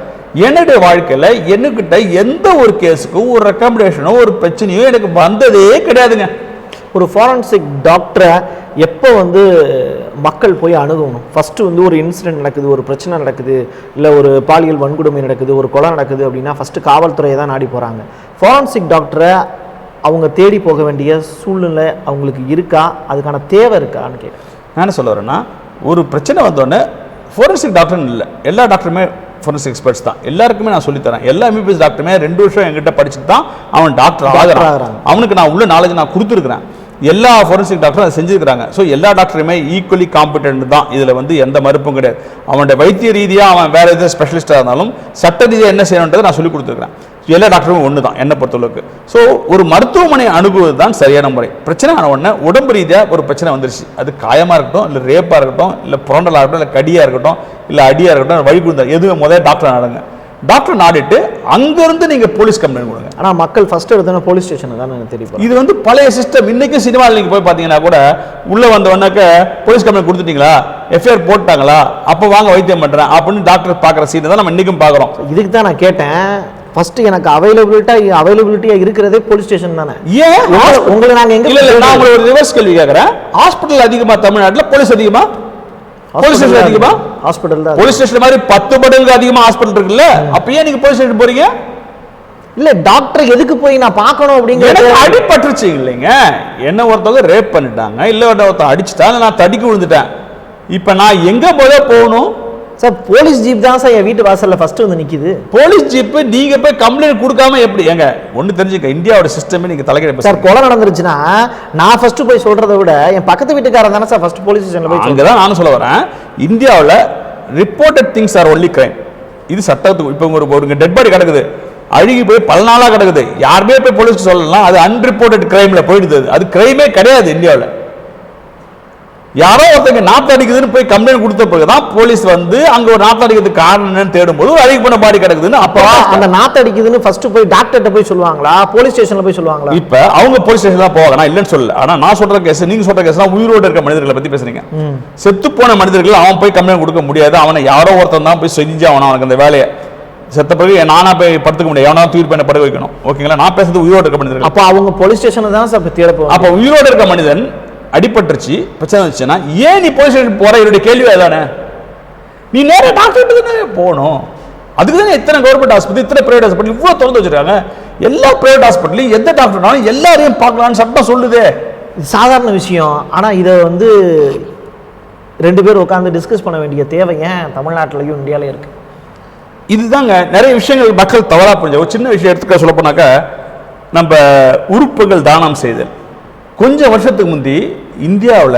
என்னுடைய வாழ்க்கையில என்கிட்ட எந்த ஒரு கேஸுக்கும் ஒரு ரெக்கமெண்டேஷனோ ஒரு பிரச்சனையோ எனக்கு வந்ததே கிடையாதுங்க. ஒரு ஃபாரன்சிக் டாக்டரை எப்போ வந்து மக்கள் போய் அணுகணும்? ஃபஸ்ட்டு வந்து ஒரு இன்சிடென்ட் நடக்குது, ஒரு பிரச்சனை நடக்குது, இல்லை ஒரு பாலியல் வன்கொடுமை நடக்குது, ஒரு கொலை நடக்குது அப்படின்னா ஃபஸ்ட்டு காவல்துறையை தான் நாடி போகிறாங்க. ஃபாரன்சிக் டாக்டரை அவங்க தேடி போக வேண்டிய சூழ்நிலை அவங்களுக்கு இருக்கா? அதுக்கான தேவை இருக்கான்னு கேட்குறேன். நான் என்ன சொல்ல வரேன்னா, ஒரு பிரச்சனை வந்தோடனே ஃபாரன்சிக் டாக்டர்னு இல்லை, எல்லா டாக்டருமே ஃபாரன்சிக் எக்ஸ்பர்ட்ஸ் தான். எல்லாருக்குமே நான் சொல்லித்தரேன். எல்லா எம்பிபிஎஸ் டாக்டருமே 2 வருஷம் என்கிட்ட படிச்சுட்டு தான் அவன் டாக்டர் ஆகிறான். அவனுக்கு நான் உள்ள நாலேஜ் நான் கொடுத்துருக்கிறேன். எல்லா ஃபாரன்சிக் டாக்டரும் அதை செஞ்சுருக்கிறாங்க. ஸோ எல்லா டாக்டருமே ஈக்குவலி காம்பிடென்ட் தான். இதில் வந்து எந்த மறுப்பும் கிடையாது. அவனுடைய வைத்திய ரீதியாக அவன் வேறு எதுவும் ஸ்பெஷலிஸ்டாக இருந்தாலும் சட்ட ரீதியாக என்ன செய்யணுன்றதை நான் சொல்லிக் கொடுத்துருக்கிறேன். எல்லா டாக்டரும் ஒன்று தான் என்னை பொறுத்தளவுக்கு. ஸோ ஒரு மருத்துவமனை அணுகுவது தான் சரியான முறை. பிரச்சனை ஆன உடனே உடம்பு ரீதியாக ஒரு பிரச்சனை வந்துருச்சு, அது காயமாக இருக்கட்டும், இல்லை ரேப்பாக இருக்கட்டும், இல்லை புரண்டலாக இருக்கட்டும், இல்லை கடியாக இருக்கட்டும், இல்லை அடியாக இருக்கட்டும், வழிகுந்தா எதுவும் முதல்ல டாக்டர் நாடுங்க. டாக்டர் நாடிட்டு அங்கிருந்து நீங்க போலீஸ் கம்ப்ளைண்ட் கொடுங்க. ஆனா மக்கள் ஃபர்ஸ்ட் எடுத்தோன்னா போலீஸ் ஸ்டேஷன் தான் எனக்கு தெரியும். இது வந்து பழைய சிஸ்டம். இன்னைக்கு சினிமாவில் நீங்க போய் பார்த்தீங்கன்னா கூட உள்ள வந்தவனாக்க போலீஸ் கம்ப்ளைண்ட் கொடுத்துட்டீங்களா, எஃப்ஐஆர் போட்டாங்களா, அப்போ வாங்க வைத்தியம் பண்றேன் அப்படின்னு டாக்டர் பார்க்குற சீனை தான் நம்ம இன்னைக்கும் பார்க்குறோம். இதுக்கு தான் நான் கேட்டேன், ஃபர்ஸ்ட் எனக்கு அவைலபிலிட்டியா இருக்கிறதே போலீஸ் ஸ்டேஷன் தானே. ஏன் உங்களை நாங்க எங்க இல்ல நான் உங்களுக்கு ஒரு ரிவர்ஸ் கேள்வி கேட்கறேன். ஹாஸ்பிட்டல் அதிகமா தமிழ்நாட்டில், போலீஸ் அதிகமா? போலீஸ் ஸ்டேஷன் அதிகமா? ஹாஸ்பிட்டல் தான். போலீஸ் ஸ்டேஷன் மாதிரி 10 மடங்கு அதிகமா ஹாஸ்பிட்டல் இருக்குல்ல, அப்ப ஏன் நீங்க போலீஸ் ஸ்டேஷன் போறீங்க? இல்ல டாக்டர் எதுக்கு போய் நான் பார்க்கணும் அப்படிங்கிறது. அடிபட்டுருச்சு இல்லைங்க, என்ன ஒருத்தவங்க ரேப் பண்ணிட்டாங்க, இல்ல ஒருத்தவங்க அடிச்சுட்டாங்க, நான் தடிக்கு விழுந்துட்டேன். இப்ப நான் எங்க போகணும் சார்? போலீஸ் ஜீப் தான் சார் என் வீட்டு வாசல்ல ஃபர்ஸ்ட் வந்து நிக்குது. போலீஸ் ஜீப் நீங்க போய் கம்ப்ளைண்ட் கொடுக்காம எப்படி? எங்க ஒண்ணு தெரிஞ்சுக்க, இந்தியாவோட சிஸ்டமே நீங்க தலைக்கிற சார். கொலை நடந்துருச்சுன்னா நான் ஃபர்ஸ்ட் போய் சொல்றதை விட என் பக்கத்து வீட்டுக்காரன் தானே சார் ஃபர்ஸ்ட் போலீஸ் ஸ்டேஷன்ல போய். அங்கதான் நானும் சொல்ல வரேன், இந்தியாவில் reported things are only crime. இது சட்டத்துக்கு. இப்போ ஒரு டெட் பாடி கிடக்குது, அழுகி போய் பல நாளா கிடக்குது, யாருமே போய் போலீஸ்க்கு சொல்லலாம், அது அன்ரிப்போர்ட்டட் கிரைம்ல போயிடுது. அது கிரைமே கிடையாது இந்தியாவில். யாரோ ஒருத்தங்க நாத்து அடிக்குதுன்னு போய் கம்ப்ளைண்ட் கொடுத்த பிறகுதான் போலீஸ் வந்து அங்க ஒரு நாத்து அடிக்கிறதுக்கு காரணம் என்னன்னு தேடும்போது ஒரு அழுகி போன பாடி கிடக்குதுன்னு அப்ப அந்த நாத்து அடிக்குதுன்னு ஃபர்ஸ்ட் போய் டாக்டர்கிட்ட போய் சொல்லுவாங்களா, போலீஸ் ஸ்டேஷன்ல போய் சொல்லுவாங்களா? இப்ப அவங்க போலீஸ் ஸ்டேஷன் தான் போவாங்க, நான் இல்லைன்னு சொல்லல. ஆனா நான் சொல்ற கேஸ், நீங்க சொல்ற கேஸ் உயிரோடு இருக்க மனிதர்களை பத்தி பேசுறீங்க. செத்து போன மனிதர்கள் அவன் போய் கம்ப்ளைண்ட் கொடுக்க முடியாது. அவனை யாரோ ஒருத்தன் தான் போய் செஞ்சு அவனுக்கு அந்த வேலையை செத்த பிறகு நானா போய் படுத்துக்க முடியாது, எவனா தூக்கி பண்ண படுக்க வைக்கணும். ஓகேங்களா? நான் பேசுறது உயிரோடு இருக்க மனிதர்கள். அப்ப அவங்க போலீஸ் ஸ்டேஷன் தான் சார் தேட போவாங்க. அப்ப உயிரோடு இருக்க மனிதன் அடிபட்டுருச்சு, பிரச்சனை வந்துச்சுன்னா ஏன் நீ போலீஸ் ஸ்டேஷன் போற? என்னுடைய கேள்வி அதானே. நீ நேரம் டாக்டர் போகணும். அதுக்கு தானே இத்தனை கவர்மெண்ட் ஹாஸ்பிட்டல், இத்தனை பிரைவேட் ஹாஸ்பிட்டல் இவ்வளவு திறந்து வச்சிருக்காங்க. எல்லா பிரைவேட் ஹாஸ்பிட்டலையும் எந்த டாக்டர்னாலும் எல்லாரையும் பார்க்கலாம்னு சட்டம் சொல்லுதே. சாதாரண விஷயம். ஆனா இதை வந்து 2 பேர் உட்காந்து டிஸ்கஸ் பண்ண வேண்டிய தேவை ஏன் தமிழ்நாட்டிலையும் இந்தியாவிலையும் இருக்கு? இதுதாங்க நிறைய விஷயங்கள் மக்கள் தவறா புரிஞ்ச. ஒரு சின்ன விஷயம் எடுத்துக்க சொல்ல போனாக்க, நம்ம உறுப்புகள் தானம் செய்தல். கொஞ்சம் வருஷத்துக்கு முந்தி இந்தியாவில்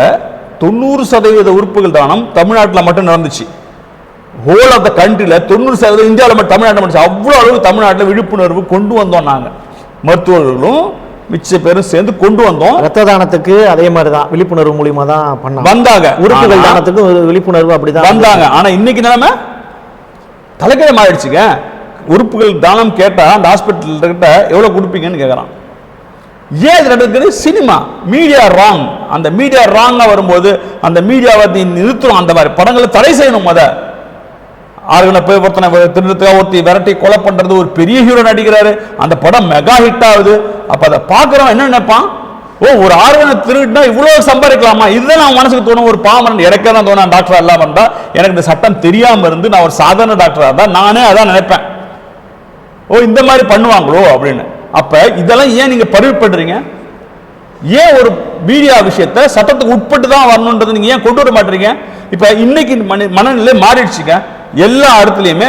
90% உறுப்புகள் தானம் தமிழ்நாட்டில் மட்டும் நடந்துச்சு. ஹோல் ஆஃப் த கண்ட்ரியில் 90% இந்தியாவில் மட்டும் தமிழ்நாட்டில் மட்டும். அவ்வளோ அளவுக்கு தமிழ்நாட்டில் விழிப்புணர்வு கொண்டு வந்தோம். நாங்கள் மருத்துவர்களும் மிச்ச பேரும் சேர்ந்து கொண்டு வந்தோம். ரத்த தானத்துக்கு அதே மாதிரி தான் விழிப்புணர்வு மூலியமா தான் வந்தாங்க. உறுப்புகள் தானத்துக்கு விழிப்புணர்வு அப்படிதான் வந்தாங்க. ஆனா இன்னைக்கு நிலைமை தலைக்கிழமை ஆயிடுச்சுங்க. உறுப்புகள் தானம் கேட்டா அந்த ஹாஸ்பிட்டல் கிட்ட எவ்வளவு கொடுப்பீங்கன்னு கேட்கறான். ஏன் இது நடக்குது? Cinema media wrong. அந்த மீடியா ராங்கா வரும்போது அந்த மீடியாவை நிறுத்தணும். அந்த மாதிரி படங்களை தடை செய்யணும். ஆறுகளை போய் ஒருத்தனை திருடத்துக்காக ஒருத்தி விரட்டி கொலை பண்றது, ஒரு பெரிய ஹீரோ நடிக்கிறாரு, அந்த படம் மெகா ஹிட் ஆகுது. அப்ப அதை பார்க்கிறவன் என்ன நினைப்பான்? ஓ, ஒரு ஆர்வனை திருடினா இவ்வளவு சம்பாதிக்கலாமா? இதுதான் நான் மனசுக்கு தோணும். ஒரு பாமரன் எனக்கே தான் தோணும், டாக்டர் எல்லாம் இருந்தா எனக்கு இந்த சட்டம் தெரியாம இருந்து நான் ஒரு சாதாரண டாக்டரா இருந்தா நானே அதான் நினைப்பேன். ஓ, இந்த மாதிரி பண்ணுவாங்களோ அப்படின்னு. அப்ப இதெல்லாம் ஏன் நீங்க படுறீங்க? ஏன் ஒரு மீடியா விஷயத்தை சட்டத்துக்கு உட்பட்டு தான் வரணும்ன்றது நீங்க ஏன் கொண்டு வர மாட்டீங்க? இப்ப இன்னைக்கு மனநிலை மாறிடுச்சுங்க. எல்லா இடத்துலையுமே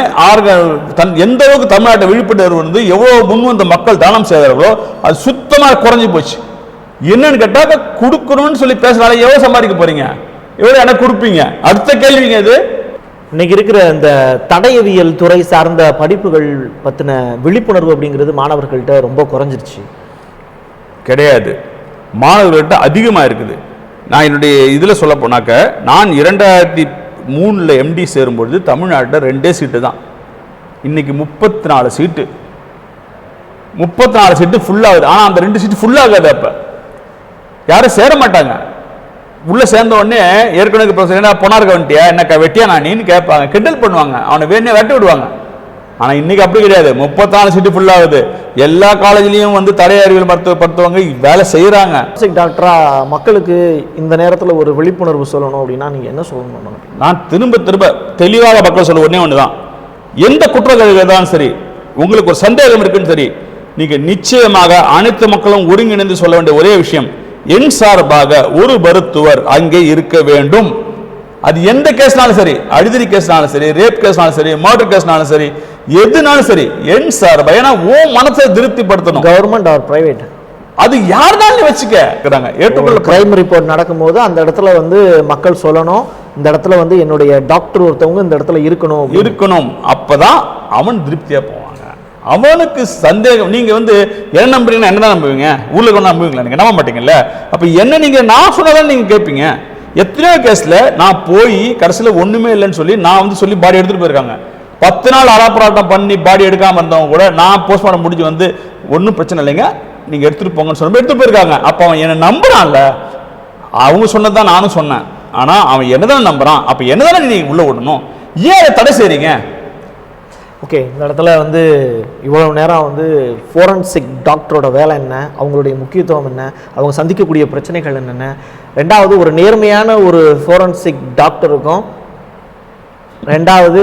எந்த அளவுக்கு தமிழ்நாட்டை விழிப்புணர்வு வந்து எவ்வளவு முன் வந்த மக்கள் தானம் செய்தார்களோ அது சுத்தமாக குறைஞ்சி போச்சு. என்னன்னு கேட்டாக்க, கொடுக்கணும்னு சொல்லி பேசுறாங்க. எவ்வளவு சம்பாதிக்க போறீங்க? எவ்வளவு எனக்கு கொடுப்பீங்க? அடுத்த கேள்விங்க இது. இன்னைக்கு இருக்கிற இந்த தடயவியல் துறை சார்ந்த படிப்புகள் பற்றின விழிப்புணர்வு அப்படிங்கிறது மாணவர்கள்ட்ட ரொம்ப குறைஞ்சிருச்சு. கிடையாது, மாணவர்கள்ட்ட அதிகமாக இருக்குது. நான் என்னுடைய இதில் சொல்ல போனாக்க, நான் 2003 எம்டி சேரும்பொழுது தமிழ்நாட்டில் 2 சீட்டு தான். இன்னைக்கு 34 சீட்டு, 34 சீட்டு ஃபுல்லாகுது. ஆனால் அந்த 2 சீட்டு ஃபுல்லாகாது. அப்போ யாரும் சேர மாட்டாங்க. உள்ளே சேர்ந்த உடனே ஏற்கனவே ப்ரொஃபஸர் பொனார்க்க வந்துட்டியா, என்ன வெட்டியா நான் நீன்னு கேட்பாங்க, கிண்டல் பண்ணுவாங்க, அவனை வேணே வெட்டி விடுவாங்க. ஆனால் இன்னைக்கு அப்படி கிடையாது. 34 சீட்டு ஃபுல்லாகுது. எல்லா காலேஜ்லேயும் வந்து தடை அறிவியல் மருத்துவங்க வேலை செய்கிறாங்க. டாக்டரா மக்களுக்கு இந்த நேரத்தில் ஒரு விழிப்புணர்வு சொல்லணும் அப்படின்னா நீங்கள் என்ன சொல்லணும்? நான் திரும்ப திரும்ப தெளிவாக மக்கள் சொல்ல ஒன்றே ஒன்று தான். எந்த குற்றங்கள் தான் சரி, உங்களுக்கு ஒரு சந்தேகம் இருக்குன்னு சரி, நீங்கள் நிச்சயமாக அனைத்து மக்களும் ஒருங்கிணைந்து சொல்ல வேண்டிய ஒரே விஷயம், என் சார்பாக ஒரு மருத்துவர் அங்கே இருக்க வேண்டும். அது எந்த கேஸ்னாலும் சரி, அடிதடி கேஸ்னாலும் சரி, ரேப் கேஸ்னாலும் சரி, மர்டர் கேஸ்னாலும் சரி, எதுனாலும் சரி, என் சார்பாக. ஏன்னா ஓ மனசை திருப்திப்படுத்தணும். கவர்மெண்ட் ஆர் பிரைவேட், அது யாருனாலும் வச்சுக்கிறாங்க. ஏற்றுக்கொள்ள கிரைம் ரிப்போர்ட் நடக்கும்போது அந்த இடத்துல வந்து மக்கள் சொல்லணும், இந்த இடத்துல வந்து என்னுடைய டாக்டர் ஒருத்தவங்க இந்த இடத்துல இருக்கணும். அப்பதான் அவன் திருப்தியா போவாங்க. அவனுக்கு சந்தேகம். நீங்க வந்து என்ன நம்புறீங்கன்னா என்னதான் நம்புவீங்க? ஊர்ல கொண்டு நம்புவீங்களா? நீங்க நம்ப மாட்டீங்கல்ல. அப்ப என்ன நீங்க நான் சொன்னதான் நீங்க கேட்பீங்க. எத்தனையோ கேஸ்ல நான் போய் கடைசியில் ஒண்ணுமே இல்லைன்னு சொல்லி நான் வந்து சொல்லி பாடி எடுத்துட்டு போயிருக்காங்க. 10 நாள் அராப்பராட்டம் பண்ணி பாடி எடுக்காம இருந்தவங்க கூட நான் போஸ்ட்மார்ட்டம் முடிஞ்சு வந்து ஒன்றும் பிரச்சனை இல்லைங்க, நீங்க எடுத்துட்டு போங்கன்னு சொல்லி எடுத்துட்டு போயிருக்காங்க. அப்ப அவன் என்ன நம்புறான்ல, அவங்க சொன்னதான் நானும் சொன்னேன். ஆனா அவன் என்னதான் நம்புறான். அப்ப என்னதானே நீங்க உள்ள விடணும், ஏன் அதை தடை செய்றீங்க? ஓகே, இந்த இடத்துல வந்து இவ்வளவு நேரம் வந்து ஃபோரன்சிக் டாக்டரோட வேலை என்ன, அவங்களுடைய முக்கியத்துவம் என்ன, அவங்க சந்திக்கக்கூடிய பிரச்சனைகள் என்னென்ன, ரெண்டாவது ஒரு நேர்மையான ஒரு ஃபோரன்சிக் டாக்டருக்கும் ரெண்டாவது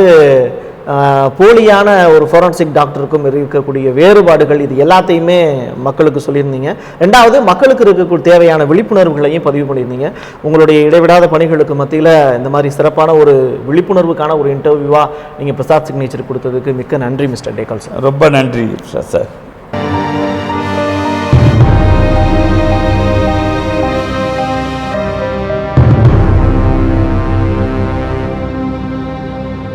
போலியான ஒரு ஃபோரன்சிக் டாக்டருக்கும் இருக்கக்கூடிய வேறுபாடுகள், இது எல்லாத்தையுமே மக்களுக்கு சொல்லியிருந்தீங்க. ரெண்டாவது மக்களுக்கு இருக்கக்கூடிய தேவையான விழிப்புணர்வுகளையும் பதிவு பண்ணியிருந்தீங்க. உங்களுடைய இடைவிடாத பணிகளுக்கு மத்தியில் இந்த மாதிரி சிறப்பான ஒரு விழிப்புணர்வுக்கான ஒரு இன்டர்வியூவாக நீங்கள் பிரசாத் சிக்னேச்சர் கொடுத்ததுக்கு மிக்க நன்றி மிஸ்டர் டேகால் சார். ரொம்ப நன்றி சார்.